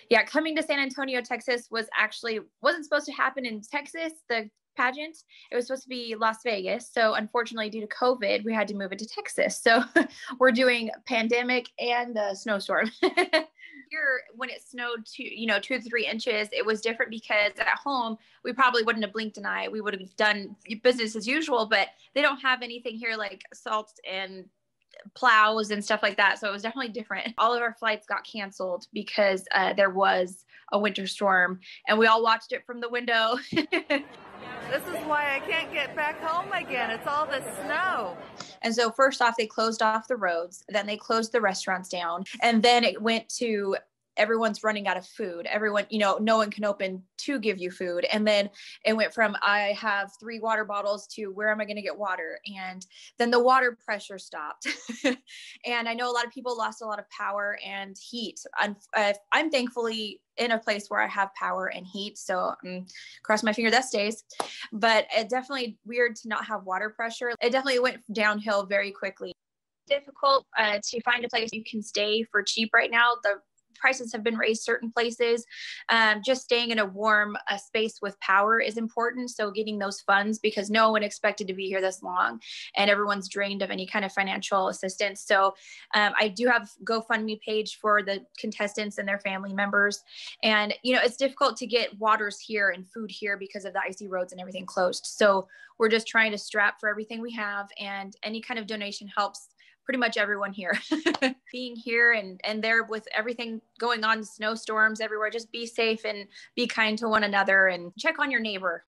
Yeah, coming to San Antonio, Texas wasn't supposed to happen in Texas, the pageant. It was supposed to be Las Vegas. So unfortunately, due to COVID, we had to move it to Texas. So we're doing pandemic and the snowstorm. Here, when it snowed 2 to 3 inches, it was different because at home, we probably wouldn't have blinked an eye. We would have done business as usual, but they don't have anything here like salt and plows and stuff like that. So it was definitely different. All of our flights got canceled because there was a winter storm and we all watched it from the window. This is why I can't get back home again. It's all the snow. And so first off, they closed off the roads, then they closed the restaurants down, and then it went to everyone's running out of food. Everyone, no one can open to give you food. And then it went from, I have 3 water bottles to where am I going to get water? And then the water pressure stopped. And I know a lot of people lost a lot of power and heat. I'm thankfully in a place where I have power and heat. So cross my finger that stays, but it definitely weird to not have water pressure. It definitely went downhill very quickly. Difficult to find a place you can stay for cheap right now. The prices have been raised certain places. Just staying in a warm space with power is important. So getting those funds, because no one expected to be here this long and everyone's drained of any kind of financial assistance. So I do have GoFundMe page for the contestants and their family members. And, it's difficult to get waters here and food here because of the icy roads and everything closed. So we're just trying to strap for everything we have, and any kind of donation helps pretty much everyone here. Being here and there with everything going on, snowstorms everywhere, just be safe and be kind to one another and check on your neighbor.